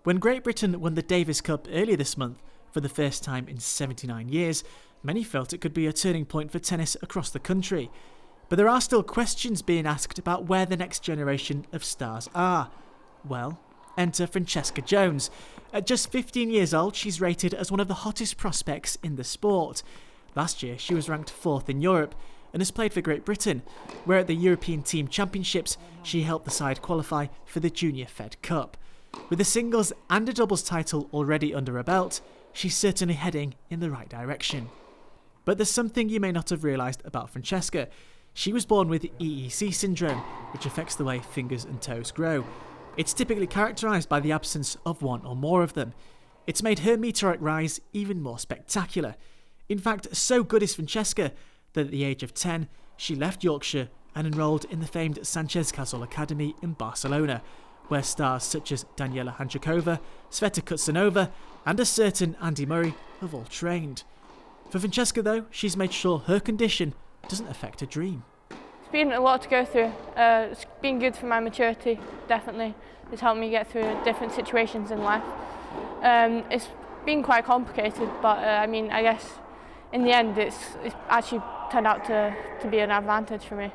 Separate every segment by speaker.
Speaker 1: When Great Britain won the Davis Cup earlier this month for the first time in 79 years, many felt it could be a turning point for tennis across the country. But there are still questions being asked about where the next generation of stars are. Well, enter Francesca Jones. At just 15 years old, she's rated as one of the hottest prospects in the sport. Last year, she was ranked 4th in Europe and has played for Great Britain, where at the European Team Championships, she helped the side qualify for the Junior Fed Cup. With a singles and a doubles title already under her belt, she's certainly heading in the right direction. But there's something you may not have realised about Francesca. She was born with EEC syndrome, which affects the way fingers and toes grow. It's typically characterised by the absence of one or more of them. It's made her meteoric rise even more spectacular. In fact, so good is Francesca that at the age of 10, she left Yorkshire and enrolled in the famed Sánchez Cazorla Academy in Barcelona, where stars such as Daniela Hanchikova, Sveta Kutsanova and a certain Andy Murray have all trained. For Francesca though, she's made sure her condition doesn't affect her dream.
Speaker 2: It's been a lot to go through. It's been good for my maturity, definitely. It's helped me get through different situations in life. It's been quite complicated, but I guess in the end it's actually turned out to be an advantage for me.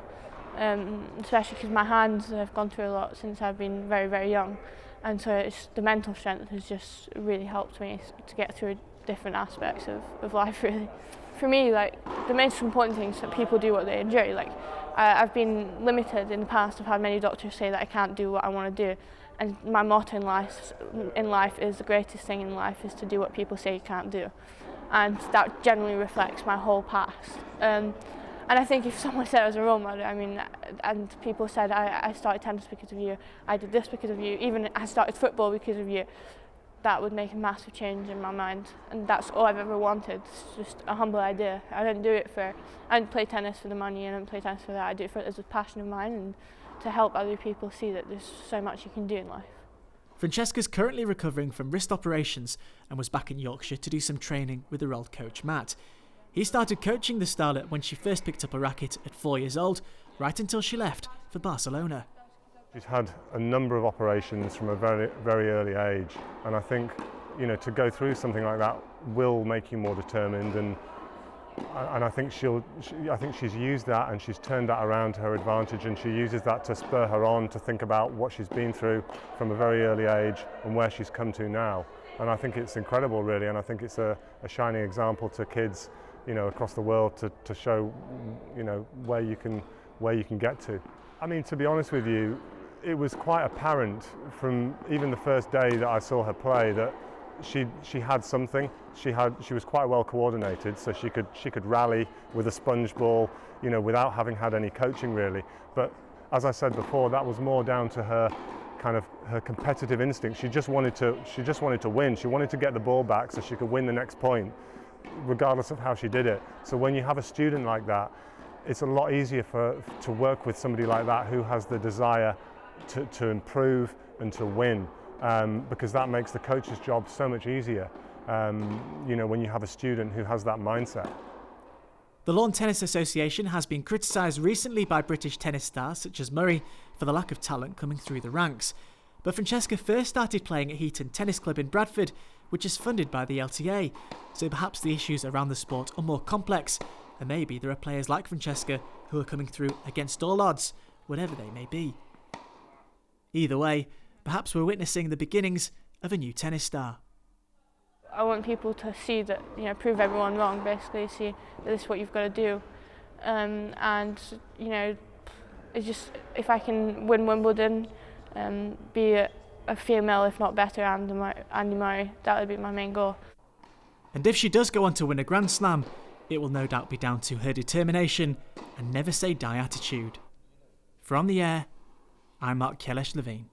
Speaker 2: Especially because my hands have gone through a lot since I've been very, very young, and so the mental strength has just really helped me to get through different aspects of life, really. For me, the most important thing is that people do what they enjoy. I've been limited in the past. I've had many doctors say that I can't do what I want to do, and my motto in life is the greatest thing in life is to do what people say you can't do, and that generally reflects my whole past. And I think if someone said I was a role model, and people said I started tennis because of you, I did this because of you, even I started football because of you, that would make a massive change in my mind. And that's all I've ever wanted. It's just a humble idea. I didn't play tennis for the money, I didn't play tennis for that. I do it as a passion of mine and to help other people see that there's so much you can do in life.
Speaker 1: Francesca's currently recovering from wrist operations and was back in Yorkshire to do some training with her old coach Matt. He started coaching the Starlet when she first picked up a racket at 4 years old, right until she left for Barcelona.
Speaker 3: She's had a number of operations from a very, very early age, and I think, to go through something like that will make you more determined, and I think she's used that and she's turned that around to her advantage, and she uses that to spur her on to think about what she's been through from a very early age and where she's come to now. And I think it's incredible, really, and I think it's a shining example to kids across the world to show where you can get to. To be honest with you, it was quite apparent from even the first day that I saw her play that she had something. She was quite well coordinated, so she could rally with a sponge ball, without having had any coaching really. But as I said before, that was more down to her competitive instinct. She just wanted to win. She wanted to get the ball back so she could win the next point, regardless of how she did it. So when you have a student like that, it's a lot easier to work with somebody like that who has the desire to improve and to win, because that makes the coach's job so much easier, when you have a student who has that mindset.
Speaker 1: The Lawn Tennis Association has been criticised recently by British tennis stars such as Murray for the lack of talent coming through the ranks. But Francesca first started playing at Heaton Tennis Club in Bradford, which is funded by the LTA, so perhaps the issues around the sport are more complex, and maybe there are players like Francesca who are coming through against all odds, whatever they may be. Either way, perhaps we're witnessing the beginnings of a new tennis star.
Speaker 2: I want people to see that, prove everyone wrong, basically, see that this is what you've got to do. It's just, if I can win Wimbledon, be a female, if not better, Andy Murray, that would be my main goal.
Speaker 1: And if she does go on to win a Grand Slam, it will no doubt be down to her determination and never say die attitude. From the air, I'm Kielesz-Levine.